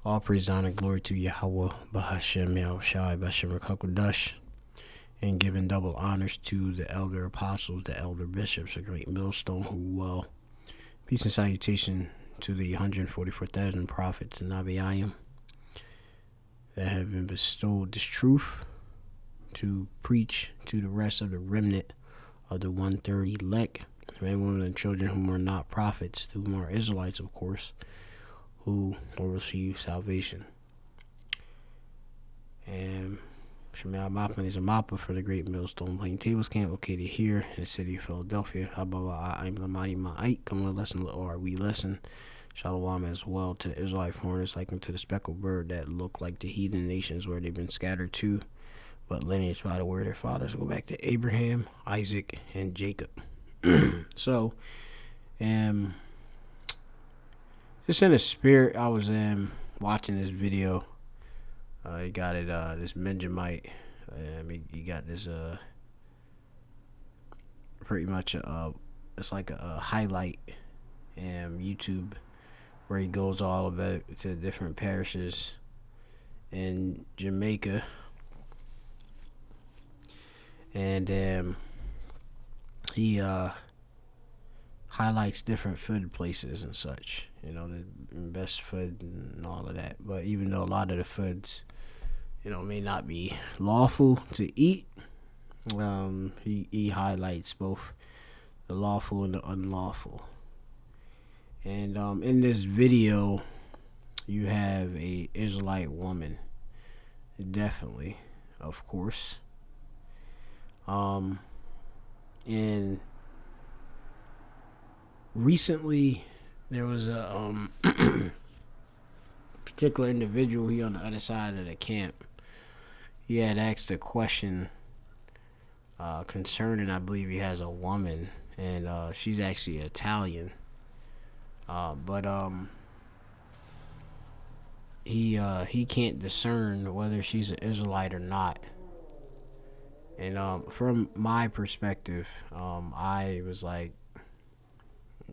All praise, honor, glory to Yahweh, Bahashem, Yahushai, Bashem, Rakakwadash, and giving double honors to the elder apostles, the elder bishops, a great millstone who peace and salutation to the 144,000 prophets and Nabiayim that have been bestowed this truth to preach to the rest of the remnant of the 130 elect, and women and children whom are not prophets, whom are Israelites, of course, who will receive salvation. And Shemel Mapman is a mappa for the Great Millstone Plaintables Camp located here in the city of Philadelphia. Come to lesson, or we lesson. Shalom as well to the Israelite foreigners, like them to the speckled bird that look like the heathen nations where they've been scattered to, but lineage by the word of their fathers go back to Abraham, Isaac, and Jacob. So, just in the spirit, I was watching this video. He got it, this Benjamite. He got this pretty much it's like a highlight YouTube where he goes all about to different parishes in Jamaica, and he highlights different food places and such, the best food and all of that. But even though a lot of the foods, may not be lawful to eat, he highlights both the lawful and the unlawful. And in this video, you have a Israelite woman, definitely, of course. And recently, there was a particular individual here on the other side of the camp. He had asked a question concerning, I believe he has a woman, and she's actually Italian. But he can't discern whether she's an Israelite or not. And from my perspective, I was like,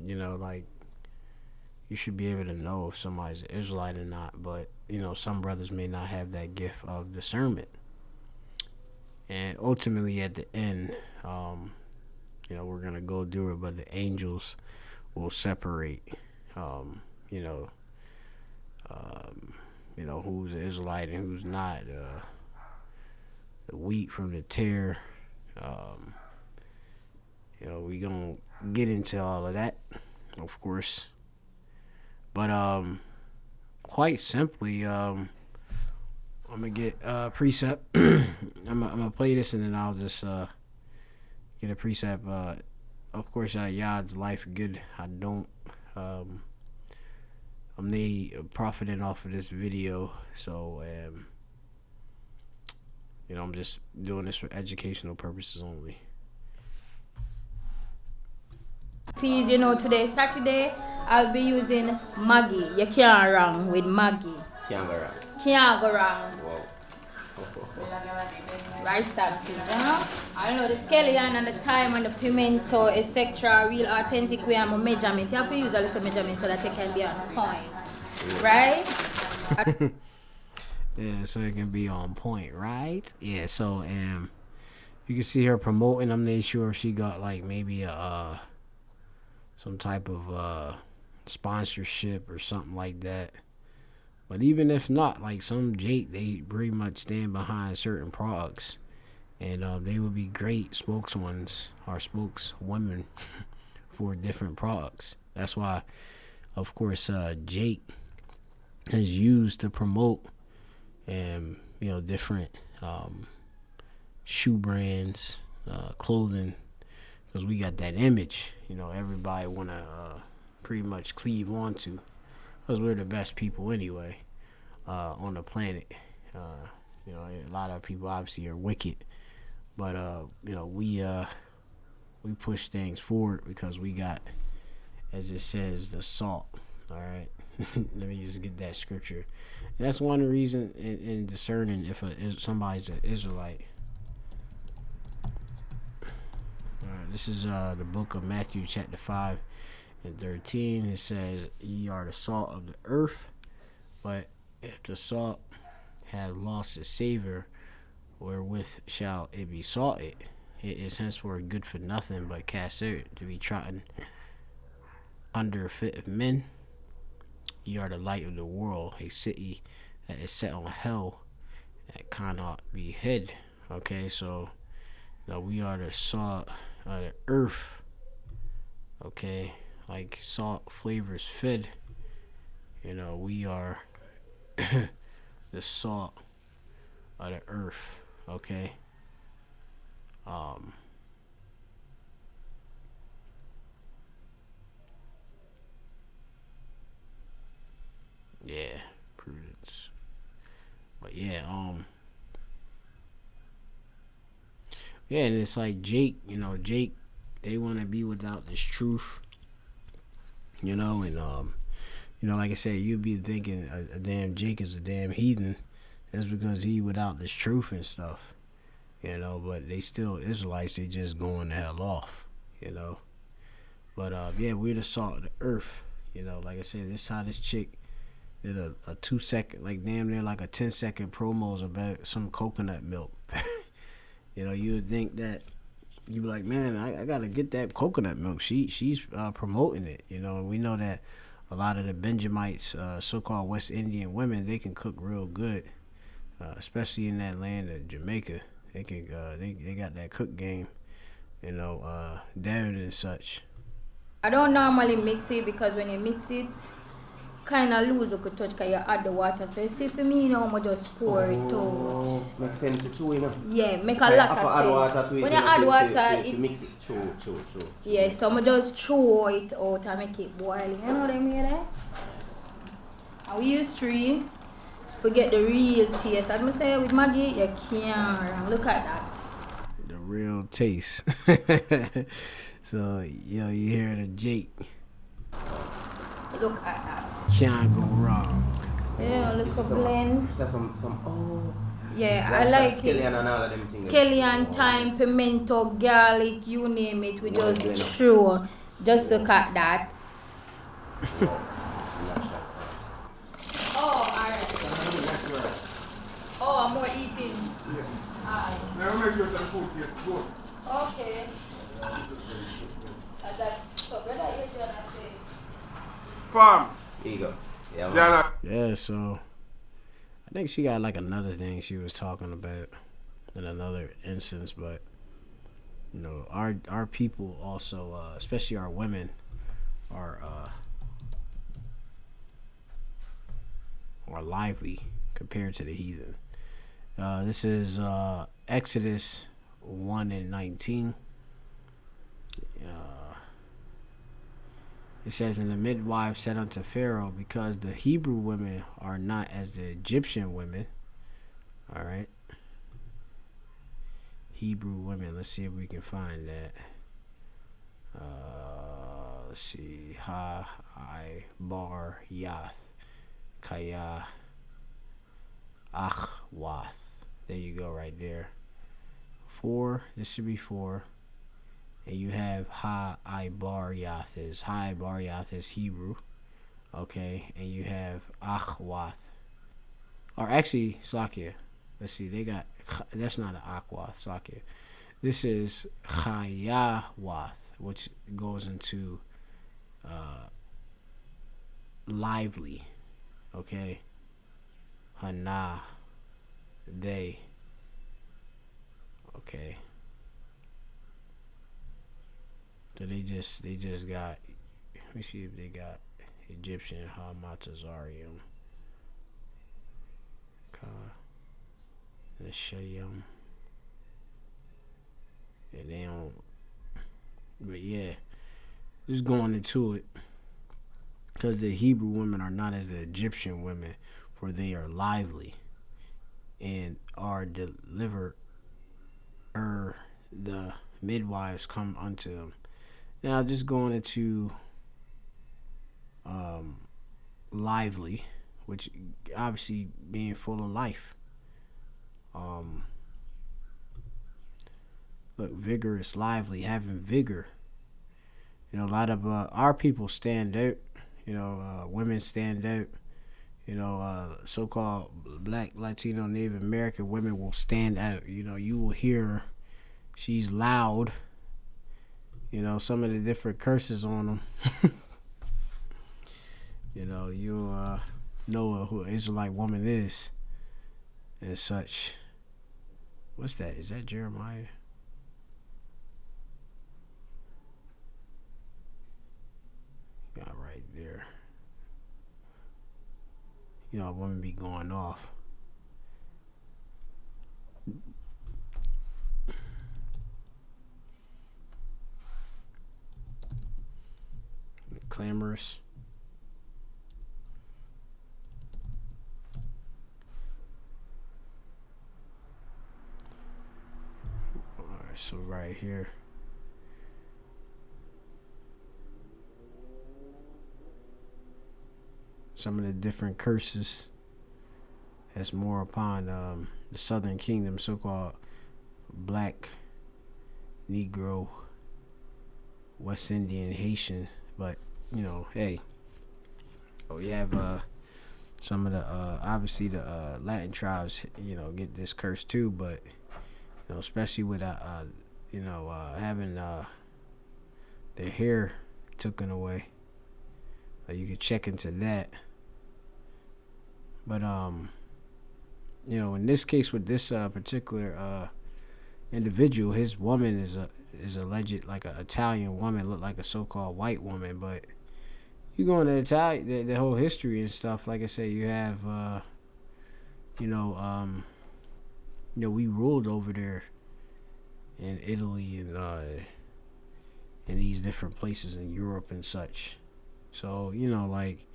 you should be able to know if somebody's an Israelite or not. But some brothers may not have that gift of discernment. And ultimately, at the end, we're gonna go do it, but the angels will separate, who's an Israelite and who's not, the wheat from the tare. We gonna get into all of that, of course, but quite simply, I'm gonna get precept. I'm gonna play this and then I'll just get a precept. Of course, Yah's life good. I don't. I'm profiting off of this video, so I'm just doing this for educational purposes only. Please, today Saturday, I'll be using Maggie. You can't wrong with Maggie. Can't go wrong. Can't go wrong. Whoa. Rice samples, I know the scallion and the thyme and the pimento, etc. Real authentic way and measurement. You have to use a little measurement so that it can be on point. Right? Yeah, so it can be on point, right? Yeah, so you can see her promoting. I'm not sure if she got like maybe a some type of sponsorship or something like that. But even if not, like some Jake, they pretty much stand behind certain products, and they would be great spokeswomen or spokeswomen for different products. That's why, of course, Jake is used to promote different shoe brands, clothing, because we got that image. Everybody wanna pretty much cleave onto. Because we're the best people anyway on the planet. A lot of people obviously are wicked, but we push things forward because we got, as it says, the salt. All right, let me just get that scripture. And that's one reason in discerning if somebody's an Israelite. All right, this is the book of Matthew, chapter 5. In 13, it says, "Ye are the salt of the earth." But if the salt have lost its savor, wherewith shall it be salted? It is henceforth good for nothing but cast out to be trodden under foot of men. Ye are the light of the world, a city that is set on hell that cannot be hid. Okay, so now we are the salt of the earth. Okay, like salt flavors food. We are the salt of the earth. Okay. Um. Yeah, prudence. But yeah. Yeah, and it's like Jake. Jake. They want to be without this truth. And like I said, you'd be thinking a damn Jake is a damn heathen. That's because he without this truth and stuff. But they still Israelites. They just going the hell off. But yeah, we're the salt of the earth. Like I said, this how this chick did a 2-second, like damn near like a 10-second promos about some coconut milk. You would think that you'd be like, man, I gotta get that coconut milk. She's promoting it. And we know that a lot of the Benjamites, so-called West Indian women, they can cook real good, especially in that land of Jamaica. They can they got that cook game, down and such. I don't normally mix it because when you mix it, kind of lose your touch because you add the water. So you see, for me, I'm just pour it out. Makes sense to chew, Yeah, make a lot of sense. When you add water, it mix it, chew. Yeah, so I just throw it out and make it boil. You know what I mean? Nice. And we use 3 to get the real taste. As I say with Maggie, you can't. Look at that. The real taste. So, you hear the Jake. Look at that. Can't go wrong. Yeah, look at blend. Is that some Yeah, I like scallion and all of them things. Scallion, thyme, pimento, garlic, you name it. We just throw. Just look at that. Oh, alright. Oh, I'm more eating. Yeah. Now make sure that food gets good. Okay. So, brother, you're trying to say. Farm. Here you go. Yeah, so I think she got like another thing she was talking about in another instance, but our people also, especially our women, are lively compared to the heathen. This is Exodus 1:19. It says, and the midwife said unto Pharaoh, because the Hebrew women are not as the Egyptian women. All right. Hebrew women. Let's see if we can find that. Let's see. Ha, I, bar, yath, kaya, achwath. There you go, right there. 4. This should be 4. And you have Ha I Bar Yath is Hebrew. Okay. And you have Achwath. Or actually, Sakia. Let's see, they got, that's not an Achwath, Sakia. This is Chayawath, which goes into lively. Okay. Hana. They. Okay. So they just got, let me see if they got Egyptian Hamatazarium. Ka Neshayim. Yeah, they don't, but yeah, just going into it, because the Hebrew women are not as the Egyptian women, for they are lively and are delivered, the midwives come unto them. Now, just going into lively, which obviously being full of life. Look, vigorous, lively, having vigor. A lot of our people stand out. Women stand out. So-called Black, Latino, Native American women will stand out. You will hear her. She's loud. Some of the different curses on them. You'll know who an Israelite woman is and such. What's that? Is that Jeremiah? Yeah, right there. A woman be going off. Clamorous. Alright, so right here. Some of the different curses that's more upon the Southern Kingdom, so-called Black, Negro, West Indian, Haitian. But hey, we have some of the obviously the Latin tribes, get this curse too. But especially with having their hair taken away, you could check into that. But in this case with this particular individual, his woman is alleged like an Italian woman, look like a so-called white woman. But you go into Italian, the whole history and stuff. Like I said, you have we ruled over there in Italy and in these different places in Europe and such. So like,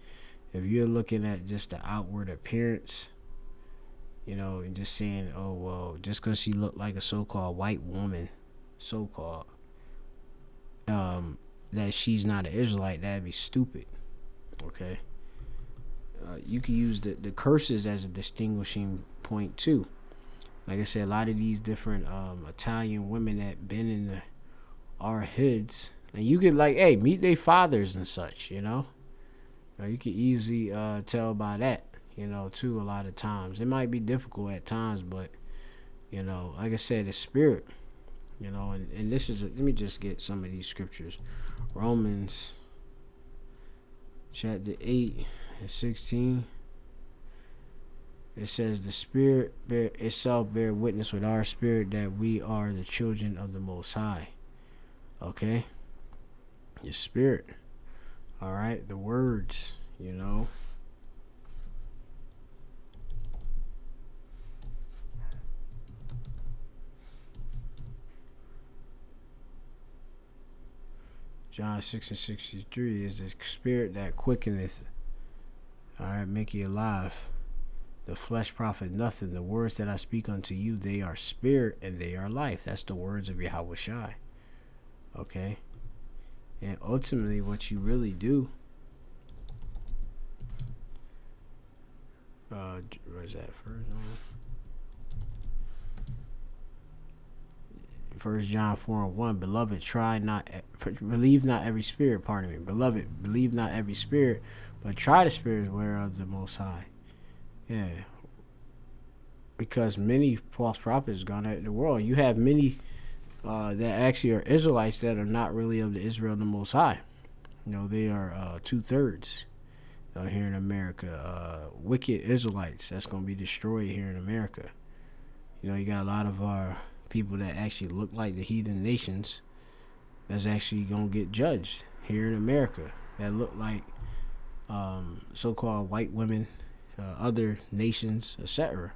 if you're looking at just the outward appearance, and just saying, oh well, just because she looked like a so-called white woman, so-called, that she's not an Israelite, that'd be stupid. Okay. You can use the curses as a distinguishing point too. Like I said, a lot of these different Italian women that been in our hoods, and you could meet their fathers and such. You could easily tell by that. Too, a lot of times it might be difficult at times, but like I said, the spirit. And this is let me just get some of these scriptures. Romans chapter 8 and 16. It says, the Spirit itself bear witness with our spirit that we are the children of the Most High. Okay? Your spirit. Alright? The words, John 6 and 63 is the spirit that quickeneth. Alright? Make you alive. The flesh profit nothing. The words that I speak unto you, they are spirit and they are life. That's the words of Yahweh Shai. Okay? And ultimately, what you really do, where's that first one? 1 John 4 and 1. Beloved, believe not every spirit, Beloved, believe not every spirit, but try the spirits whereof the Most High. Yeah, because many false prophets gone out in the world. You have many that actually are Israelites that are not really of the Israel of the Most High. They are 2/3 here in America. Wicked Israelites that's going to be destroyed here in America. You got a lot of people that actually look like the heathen nations that's actually going to get judged here in America, that look like so-called white women, other nations, etc.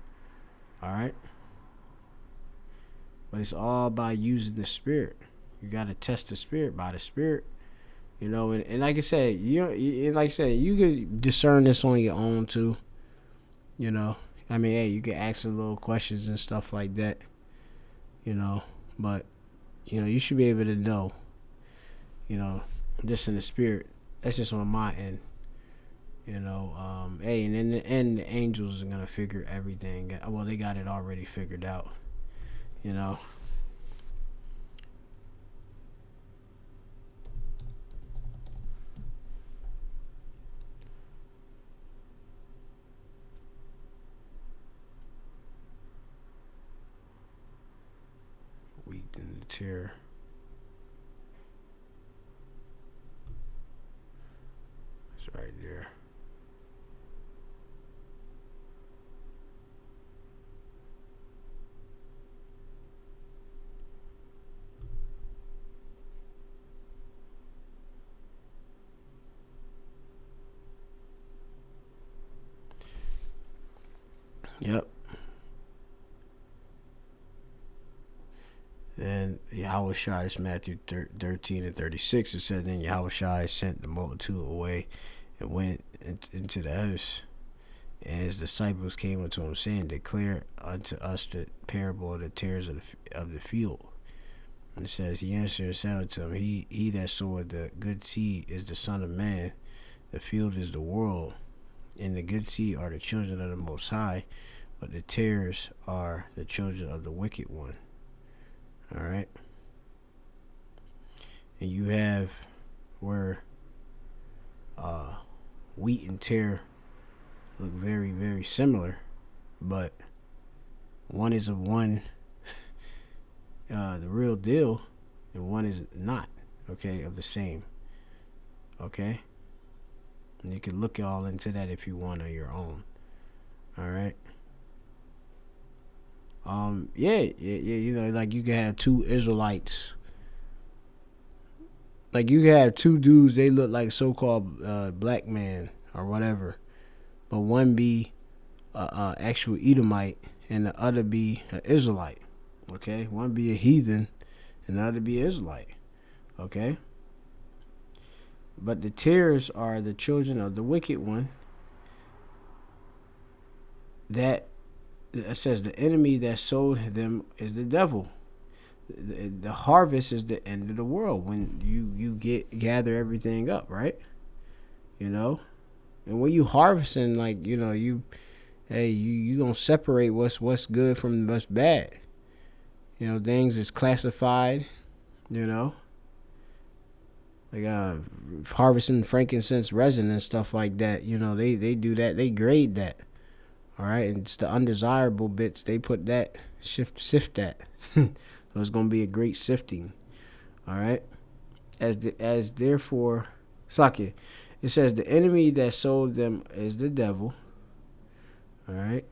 Alright? But it's all by using the spirit. You got to test the spirit by the spirit. And like I said, you could discern this on your own too. Hey, you can ask some little questions and stuff like that. But you should be able to know. Just in the spirit. That's just on my end. Hey, and in the end, the angels are gonna figure everything. Well, they got it already figured out. and the terror. It's right there. Yep. And Yahushua, it's Matthew 13 and 36. It said, then Yahushua sent the multitude away and went into the house. And his disciples came unto him, saying, declare unto us the parable of the tares of the field. And it says, he answered and said unto him, he that soweth the good seed is the Son of Man. The field is the world, and the good seed are the children of the Most High, but the tares are the children of the wicked one. All right. And you have where wheat and tare look very, very similar, but one is of one, the real deal, and one is not, okay, of the same. Okay. And you can look all into that if you want on your own. All right. Yeah, you know, like you can have two Israelites. Like you can have two dudes, they look like so-called black man or whatever, but one be actual Edomite and the other be an Israelite. Okay, one be a heathen and the other be an Israelite. Okay, but the tares are the children of the wicked one. That it says the enemy that sowed them is the devil. The harvest is the end of the world when you gather everything up, right? You know, and when you harvesting, like, you know, you gonna separate what's good from what's bad. You know, things is classified. You know, like harvesting frankincense resin and stuff like that. You know, they do that. They grade that. All right, and it's the undesirable bits. They put that sift that. So it's gonna be a great sifting. All right, as therefore, Saki, it says the enemy that sold them is the devil. All right.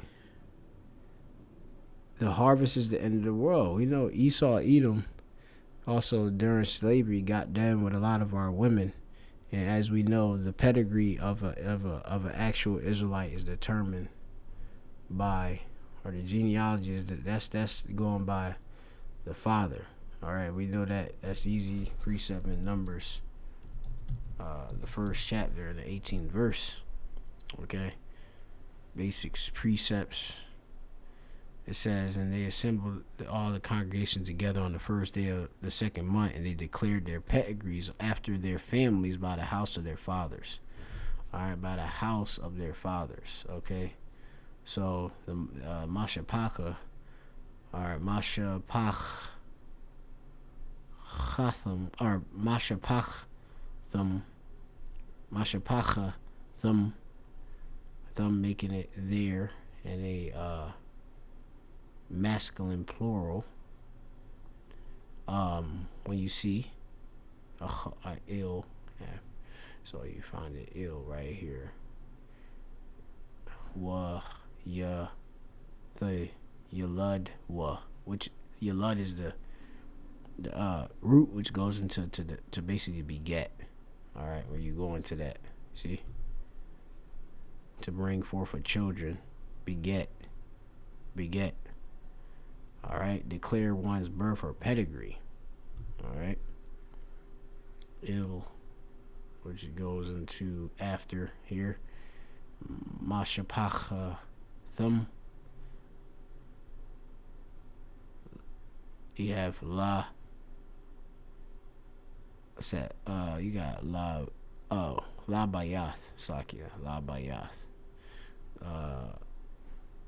The harvest is the end of the world. We know Esau, Edom, also during slavery got done with a lot of our women, and as we know, the pedigree of an actual Israelite is determined by, or the genealogy is that's going by the father. All right, we know that's easy precept in Numbers, the first chapter, the 18th verse. Okay, basics precepts. It says, and they assembled all the congregation together on the first day of the second month, and they declared their pedigrees after their families by the house of their fathers. All right, by the house of their fathers. Okay. So the Mashapaka, or Mashapachatham, or Mashapachatham, making it there in a masculine plural. When you see ill, yeah, so you find it ill right here. The Yalud wa, which Yalud is the root which goes into to basically beget. All right, where you go into that, see, to bring forth a children, beget. All right, declare one's birth or pedigree. All right, ill, which goes into after here. Mashapachatham. You have La. What's that? You got La. Oh, La Bayath, Sakia. La Bayath.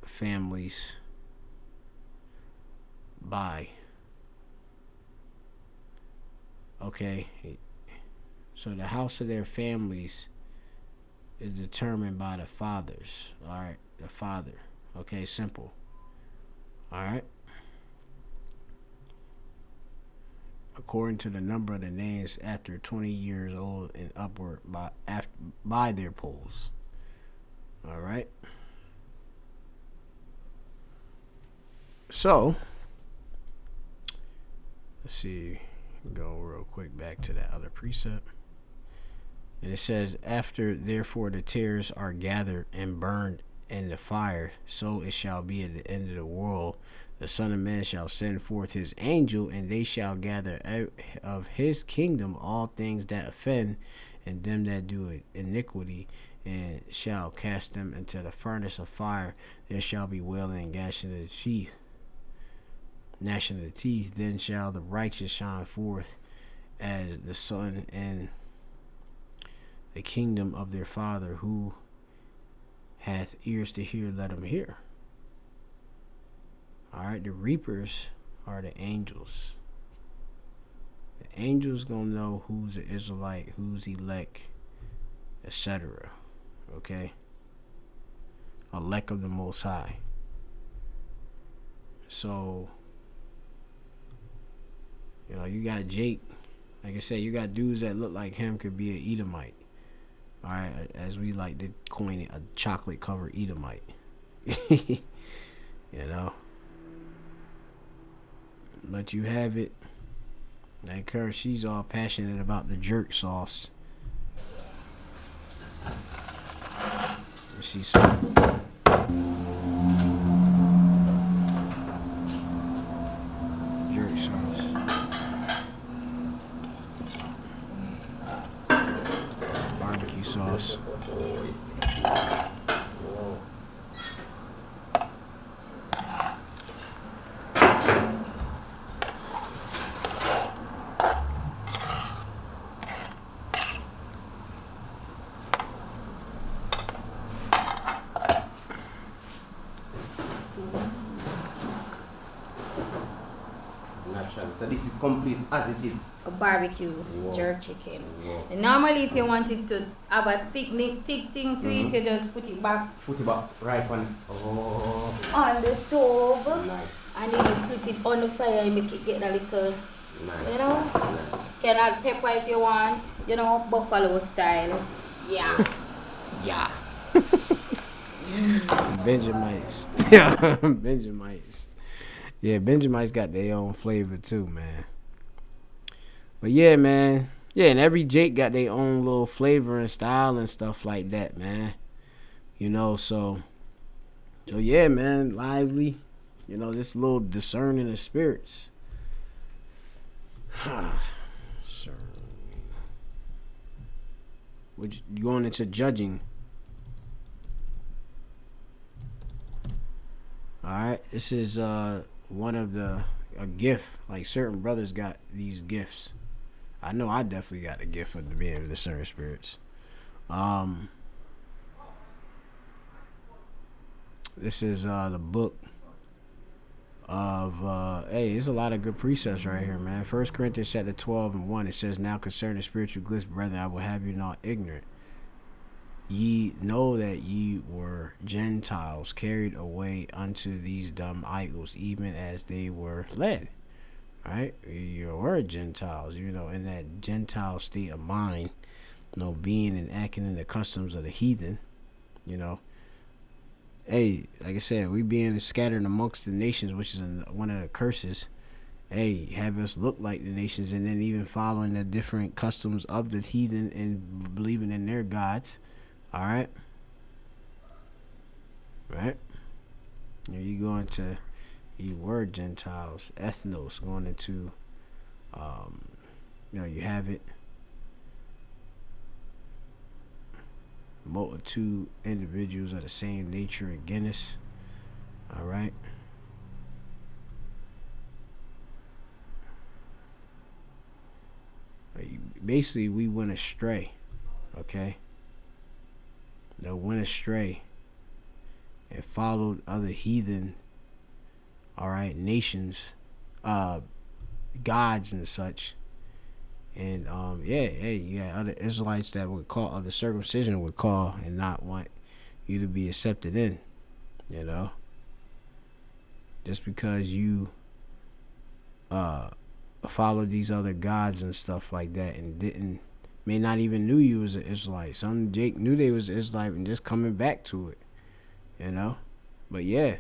Families by. Okay. So the house of their families is determined by the fathers. All right, the father. Okay, simple. All right. according to the number of the names after 20 years old and upward by their polls. All right. So, let's see. Go real quick back to that other precept. And it says, after therefore the tares are gathered and burned in the fire, so it shall be at the end of the world. The Son of Man shall send forth his angel, and they shall gather out of his kingdom all things that offend, and them that do iniquity, and shall cast them into the furnace of fire. There shall be wailing and gnashing of the teeth. Then shall the righteous shine forth as the sun in the kingdom of their Father. Who hath ears to hear, let him hear. Alright, the reapers are the angels. The angels gonna know who's an Israelite, who's elect, etc. Okay? Elect of the Most High. So, you know, you got Jake. Like I said, you got dudes that look like him could be an Edomite. Alright, as we like to coin it, a chocolate covered Edomite. You know? But you have it. Like her, she's all passionate about the jerk sauce. She's so jerk sauce. Barbecue sauce. So this is complete as it is. A barbecue jerk chicken. And normally if you wanted to have a thick thing to eat, you just put it back. Put it back right on On the stove. Nice. And then you put it on the fire and make it get a little, Nice. you know. Nice. Can add pepper if you want, you know, buffalo style. Yeah. Yeah. Benjamites. Yeah, Benjamites. Yeah, Benjamites got their own flavor too, man. But yeah, man. Yeah, and every Jake got their own little flavor and style and stuff like that, man. You know, so yeah, man, lively. You know, this little discerning of spirits. Which going into judging. Alright, this is one of a gift. Like certain brothers got these gifts. I know I definitely got the gift of being able to discern spirits. This is the book of hey, there's a lot of good precepts right here, man. 1 Corinthians chapter 12 and 1, it says, now concerning spiritual gifts, brethren, I will have you not ignorant. Ye know that ye were Gentiles, carried away unto these dumb idols, even as they were led. Right? You were Gentiles, you know, in that Gentile state of mind, you know, being and acting in the customs of the heathen, you know. Hey, like I said, we being scattered amongst the nations, which is one of the curses. Hey, have us look like the nations, and then even following the different customs of the heathen and believing in their gods. All right. Right. You go into, you were Gentiles, ethnos, going into, you know, you have it. Multitude individuals of the same nature and genus. All right. Basically, we went astray. Okay. They went astray and followed other heathen, all right, nations, gods and such. And yeah, hey, you got other Israelites that would call, of the circumcision would call and not want you to be accepted in, you know. Just because you followed these other gods and stuff like that, and may not even knew you was an Israelite. Some Jake knew they was Israelite and just coming back to it, you know. But yeah,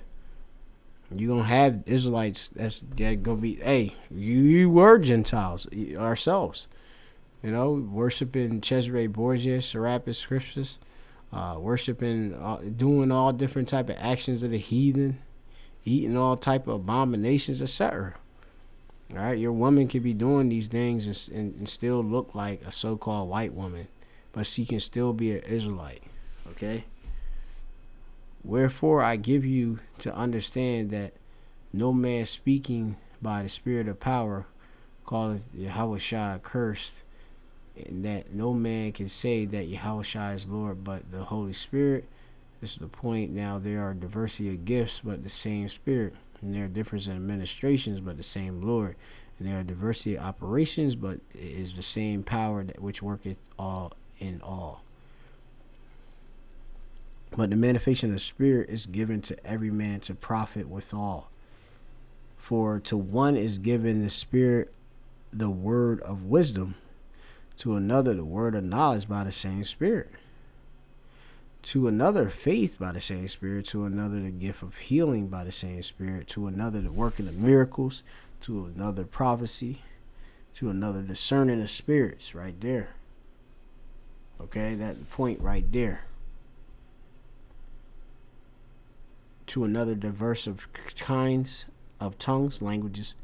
you gonna have Israelites that gonna be, hey, you were Gentiles ourselves, you know, worshiping Cesare Borgia, Serapis Scriptus, worshiping, doing all different type of actions of the heathen, eating all type of abominations, etc. All right, your woman could be doing these things and still look like a so-called white woman, but she can still be an Israelite. Okay. Wherefore I give you to understand that no man speaking by the Spirit of power calleth Yahushua accursed, and that no man can say that Yahushua is Lord but the Holy Spirit. This is the point. Now there are diversity of gifts, but the same Spirit. And there are differences in administrations, but the same Lord. And there are diversity of operations, but it is the same power that which worketh all in all. But the manifestation of the Spirit is given to every man to profit withal. For to one is given the Spirit the word of wisdom, to another the word of knowledge by the same Spirit, to another faith by the same Spirit, to another the gift of healing by the same Spirit, to another the working of miracles, to another prophecy, to another discerning of spirits. Right there. Okay, that point right there. To another diverse of kinds of tongues, languages,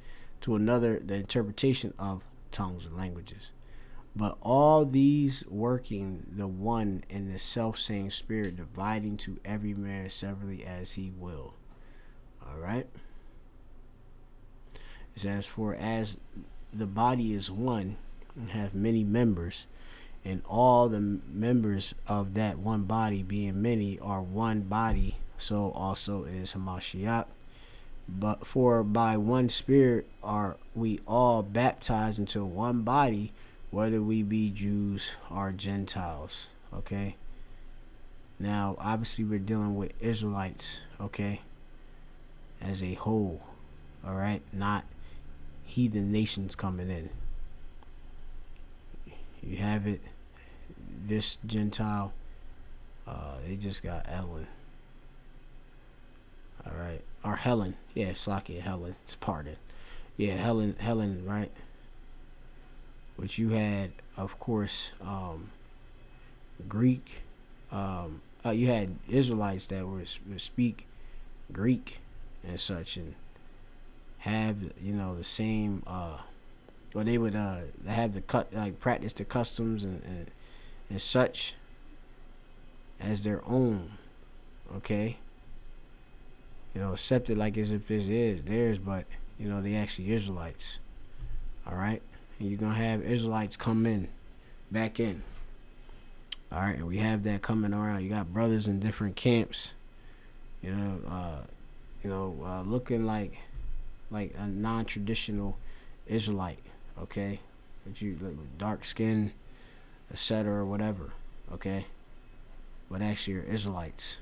to another the interpretation of tongues and languages. But all these working the one in the self-same Spirit, dividing to every man severally as he will. All right. It says, for as the body is one and have many members, and all the members of that one body being many are one body, so also is Hamashiach. But for by one Spirit are we all baptized into one body, whether we be Jews or Gentiles. Okay. Now, obviously, we're dealing with Israelites, okay, as a whole. All right, not heathen nations coming in. You have it. This Gentile, they just got Ellen. All right, or Helen. Yeah, Slakia Helen. Pardon. Yeah, Helen. Right. Which you had, of course, Greek. You had Israelites that would speak Greek and such, and have, you know, the same. Or they would have the practice the customs and such as their own. Okay. You know, accept it like as if this is theirs, but you know they actually Israelites. All right. And you're going to have Israelites come back in. All right, and we have that coming around. You got brothers in different camps, looking like a non-traditional Israelite, okay? But you dark skin, etc., or whatever, okay? But actually are Israelites,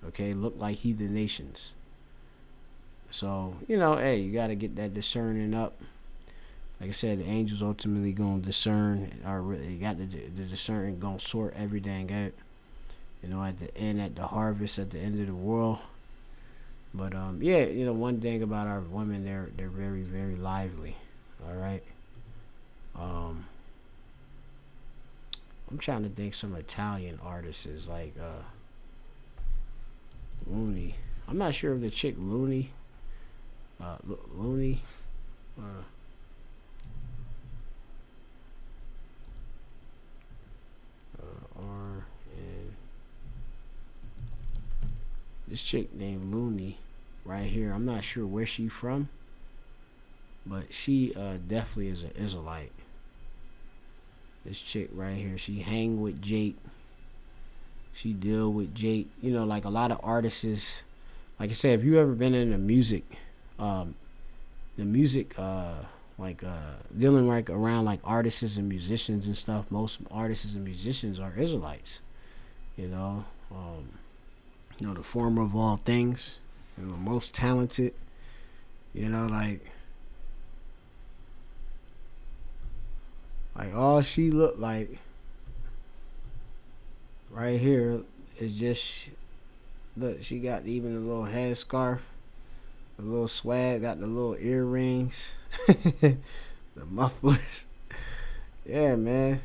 okay? Look like heathen nations. So, hey, you got to get that discerning up. Like I said, the angels ultimately gonna discern, or really got the discerning gonna sort everything out. At the end, at the harvest, at the end of the world. But one thing about our women, they're very, very lively. All right. I'm trying to think some Italian artists like Looney. I'm not sure if the chick Looney, Looney. And this chick named Looney right here, I'm not sure where she from, but she definitely is an Israelite. This chick right here, she hang with Jake, she deal with Jake, like a lot of artists. Like I said, if you ever been in the music dealing around like artists and musicians and stuff, most artists and musicians are Israelites. The former of all things, most talented, Like all she looked like right here is just look. She got even a little headscarf, a little swag, got the little earrings, the mufflers. Yeah, man.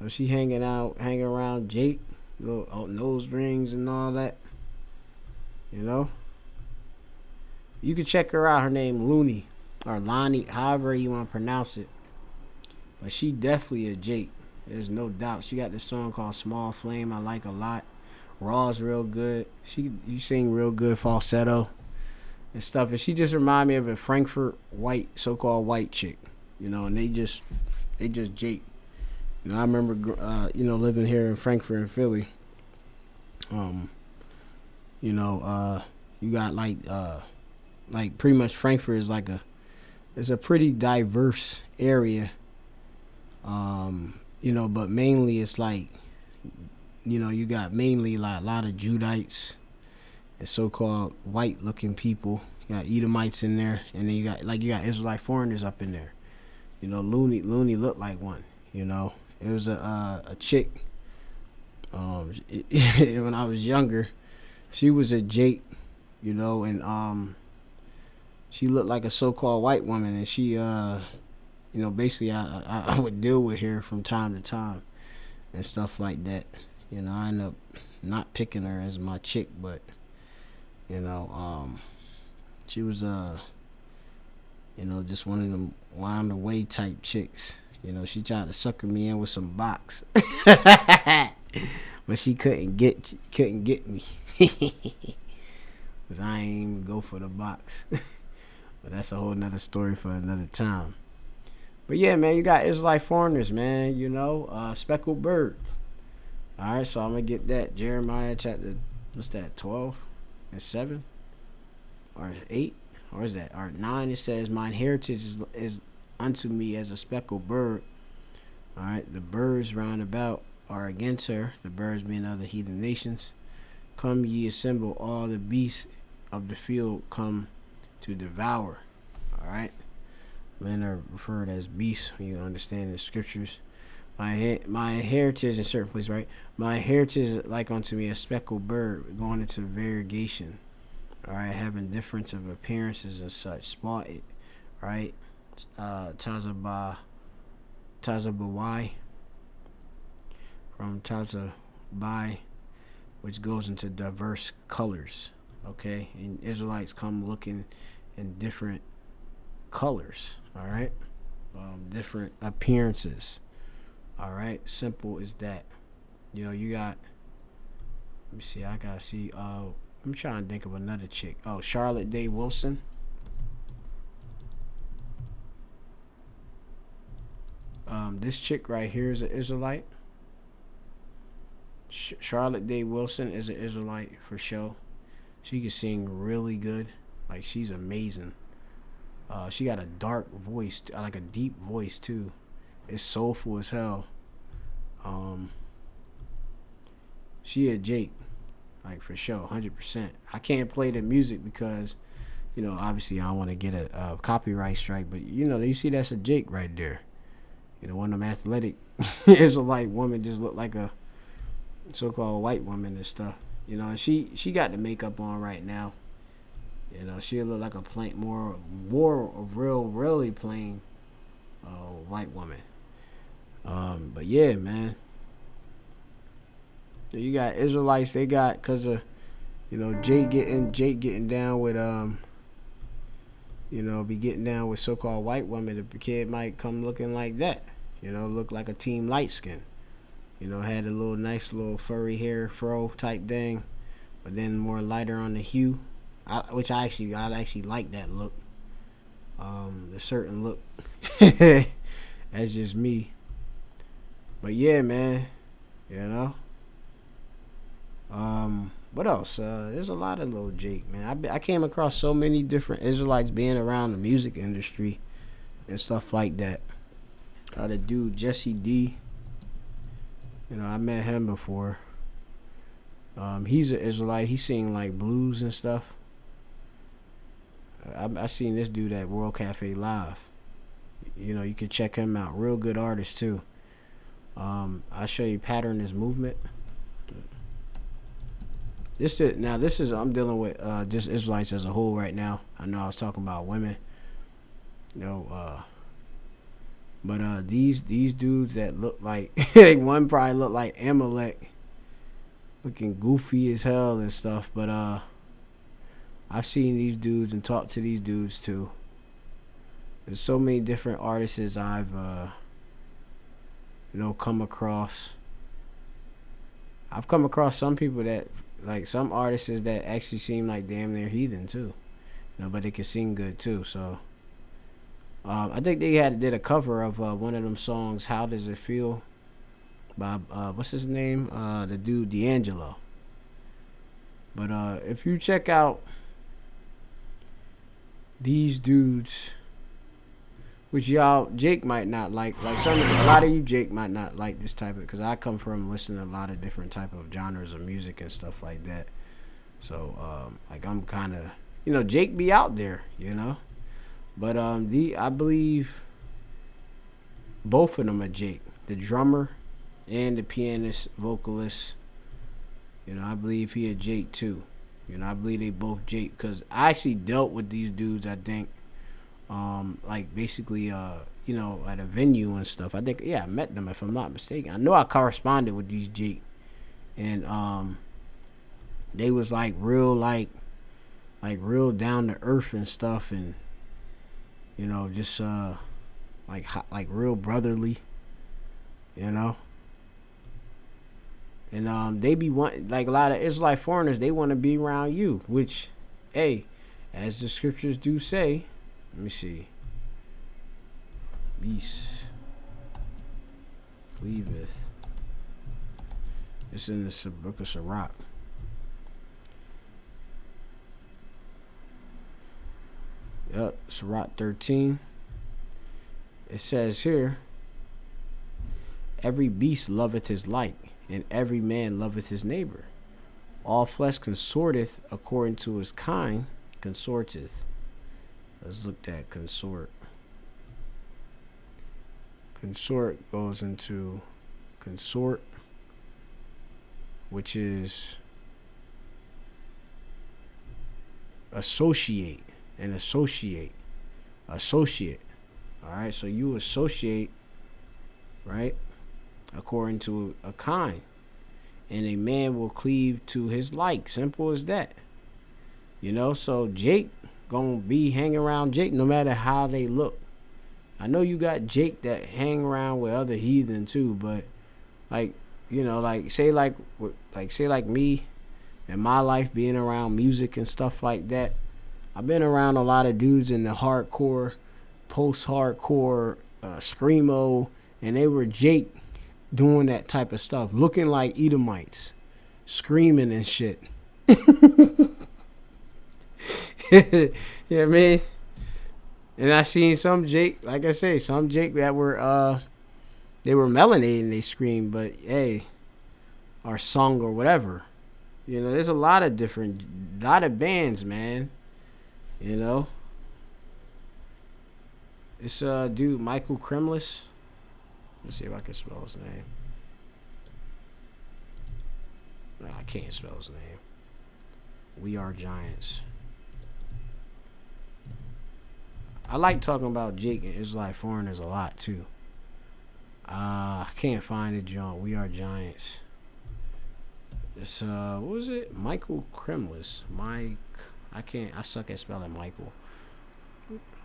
So she hanging around Jake, little nose rings and all that. You know. You can check her out. Her name Looney or Lonnie, however you want to pronounce it. But she definitely a Jake. There's no doubt. She got this song called Small Flame I like a lot. Raw's real good. You sing real good falsetto and stuff. And she just remind me of a Frankfurt white, so-called white chick. You know, and they just Jake. You know, I remember living here in Frankfurt and Philly. You got like pretty much Frankfurt is it's a pretty diverse area. But mainly it's like, you got mainly like a lot of Judites and so-called white-looking people. You got Edomites in there, and then you got Israelite foreigners up in there. Looney looked like one. It was a chick. When I was younger, she was a Jake, and she looked like a so-called white woman, and she basically I would deal with her from time to time and stuff like that. I end up not picking her as my chick, but she was just one of them wound away type chicks. She tried to sucker me in with some box, but she couldn't get me. Cause I ain't even go for the box. But that's a whole nother story for another time. But yeah, man, you got Israelite foreigners, man. Speckled bird. All right, so I'm gonna get that Jeremiah chapter. What's that? 12 and 7, or 8, or is that? Or 9? It says, "Mine heritage is unto me as a speckled bird." All right, the birds round about are against her. The birds being other heathen nations. Come ye assemble, all the beasts of the field come to devour. All right. Men are referred as beasts when you understand the scriptures. My heritage in certain places, right? My heritage is like unto me a speckled bird going into variegation. All right, having difference of appearances and such. Spotted, right? Tazabawai from Tazabai, which goes into diverse colors. Okay, and Israelites come looking in different colors. All right, different appearances. All right, simple as that. You got. Let me see. I gotta see. I'm trying to think of another chick. Oh, Charlotte Day Wilson. This chick right here is an Israelite. Charlotte Day Wilson is an Israelite for sure. She can sing really good. Like, she's amazing. She got a dark voice, like a deep voice too. It's soulful as hell. She a Jake, like for sure, 100%. I can't play the music because, obviously I don't want to get a copyright strike. But you see that's a Jake right there. One of them athletic Israelite woman just look like a so-called white woman and stuff. And she got the makeup on right now. She'll look like a more really plain white woman. But yeah, man. So you got Israelites. They got, cause of Jake getting down with be getting down with so-called white women. The kid might come looking like that. Look like a team light skin. Had a nice little furry hair fro type thing, but then more lighter on the hue. Which I actually like that look. The certain look. That's just me. But yeah, man. What else? There's a lot of little Jake, man. I came across so many different Israelites being around the music industry and stuff like that. The dude Jesse D. I met him before. He's an Israelite. He sing like blues and stuff. I seen this dude at World Cafe Live. You know, you can check him out. Real good artist too. I'll show you Pattern Is Movement. This is I'm dealing with just Israelites as a whole right now. I know I was talking about women, you know, but these dudes that look like one probably look like Amalek, looking goofy as hell and stuff. But I've seen these dudes and talked to these dudes too. There's so many different artists I've come across. I've come across some people that like some artists that actually seem like damn near heathen too, but they can sing good too. So I think they did a cover of one of them songs, "How Does It Feel," by what's his name, the dude D'Angelo. But if you check out these dudes, which y'all Jake might not like a lot of you Jake might not like this type of, because I come from listening to a lot of different type of genres of music and stuff like that. So like I'm kind of Jake be out there, but I believe both of them are Jake, the drummer and the pianist vocalist. I believe he a Jake too. I believe they both Jake, because I actually dealt with these dudes, I think. Like basically at a venue and stuff. I think I met them, if I'm not mistaken. I know I corresponded with these Jake, and they was like real real down to earth and stuff, and just like real brotherly, and they be like a lot of Israelite foreigners, they want to be around you, which, hey, as the scriptures do say. Let me see. Beast. Loveth. It's in the book of Sirach. Yep, Sirach 13. It says here, every beast loveth his like, and every man loveth his neighbor. All flesh consorteth according to his kind, consorteth. Let's look at consort. Consort goes into consort, which is associate and associate. Associate. Alright, so you associate, right, according to a kind. And a man will cleave to his like. Simple as that. So Jake gonna be hanging around Jake no matter how they look. I know you got Jake that hang around with other heathen too, but say like me in my life, being around music and stuff like that, I've been around a lot of dudes in the hardcore, post-hardcore, screamo, and they were Jake doing that type of stuff, looking like Edomites, screaming and shit. You know what I mean? And I seen some Jake, like I say, some Jake that were they were melanated and they screamed, but hey, or sung or whatever. There's a lot of bands, man. This dude Michael Kremlis. Let's see if I can spell his name. No, I can't spell his name. We Are Giants. I like talking about Jake and Israelite foreigners a lot too. I can't find it, John. We Are Giants. It's what was it? Michael Kremlis. I suck at spelling Michael.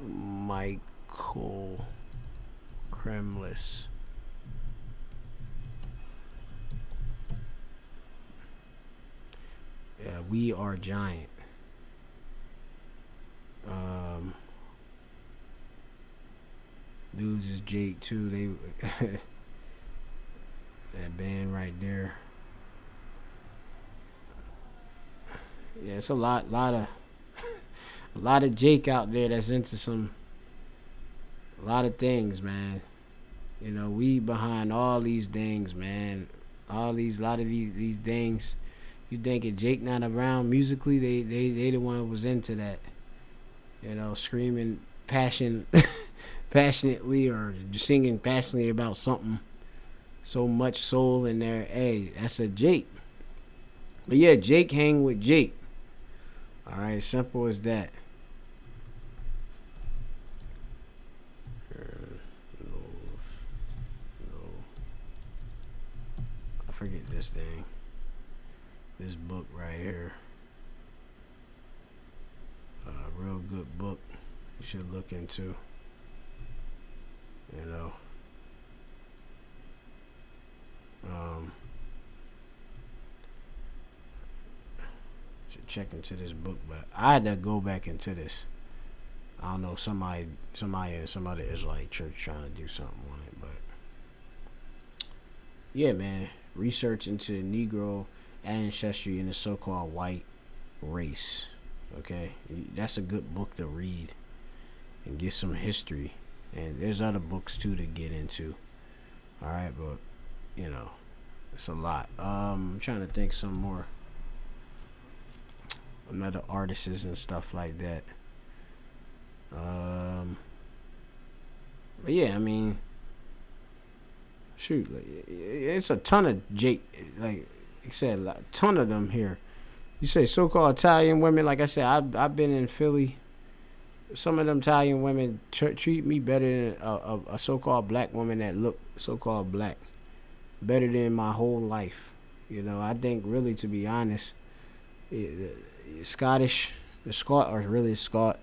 Michael Kremlis. Yeah, We Are Giant. Dudes is Jake too. They that band right there. Yeah, it's a lot of Jake out there that's into a lot of things, man. We behind all these things, man. A lot of these things. You thinking Jake not around musically? They the one who was into that. Screaming passion. passionately or singing passionately about something, so much soul in there, hey, that's a Jake. But yeah, Jake hang with Jake. All right, simple as that. I forget this thing. This book right here. Real good book. You should look into. You know. Should check into this book, but I had to go back into this. I don't know, somebody in some other Israelite church trying to do something on it, but yeah, man. Research into Negro ancestry in the so-called white race. Okay, that's a good book to read and get some history. And there's other books too to get into. All right, but you know, it's a lot. I'm trying to think some more. Another artists and stuff like that. But yeah, I mean, shoot, it's a ton of Jake. Like I said, a ton of them here. You say so-called Italian women. Like I said, I've been in Philly. Some of them Italian women treat me better than a so-called black woman that look so-called black. Better than my whole life. You know, I think really, to be honest, the Scot are really Scot,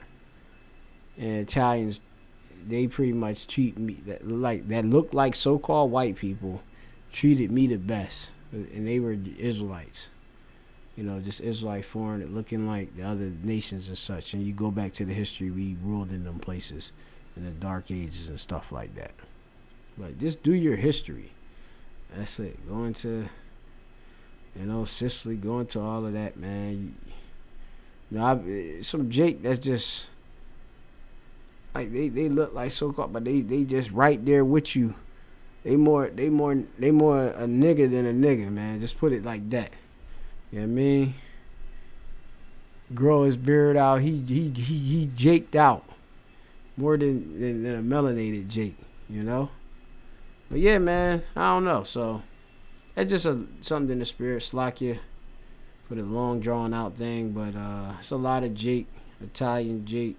and Italians, they pretty much treat me that look like so-called white people, treated me the best, and they were Israelites. You know, just Israelite foreign, looking like the other nations and such. And you go back to the history, we ruled in them places in the Dark Ages and stuff like that. But just do your history. That's it. Going to, Sicily, going to all of that, man. Some Jake that's just like they look like so-called, but they just right there with you. They more a nigga than a nigga, man. Just put it like that. You know what I mean? Grow his beard out. He jaked out more than a melanated Jake, you know? But yeah, man, I don't know. So that's just something in the spirit. Slakia for the long drawn out thing. But it's a lot of Jake, Italian Jake,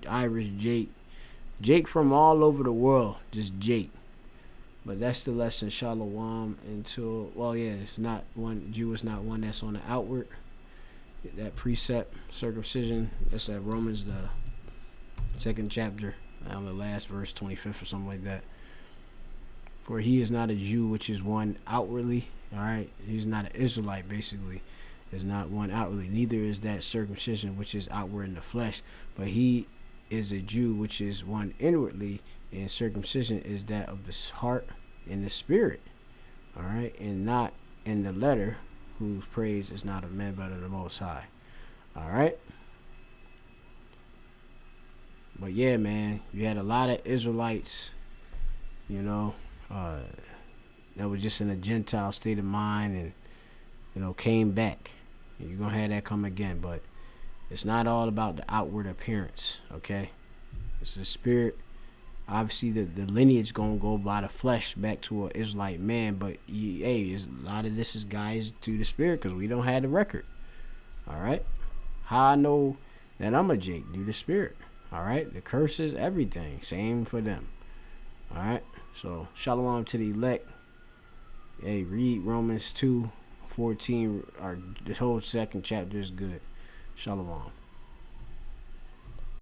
Irish Jake, Jake from all over the world, just Jake. But that's the lesson, Shalom, until, well, yeah, it's not one, Jew is not one that's on the outward. That precept, circumcision, that's that Romans, the 2nd chapter, on the last verse, 25th or something like that. For he is not a Jew, which is one outwardly, all right? He's not an Israelite, basically, is not one outwardly. Neither is that circumcision, which is outward in the flesh, but he is a Jew, which is one inwardly, and circumcision is that of the heart and the spirit, all right, and not in the letter, whose praise is not of men but of the Most High, all right. But yeah, man, you had a lot of Israelites, that was just in a Gentile state of mind, and came back. And you're gonna have that come again, but it's not all about the outward appearance, okay? It's the spirit. Obviously, the lineage gonna go by the flesh back to an Israelite man, but a lot of this is guys through the spirit, because we don't have the record. All right, how I know that I'm a Jake? Through the spirit. All right, the curses, everything, same for them. All right, so shalom to the elect. Hey, read Romans 2:14. The whole 2nd chapter is good. Shalom.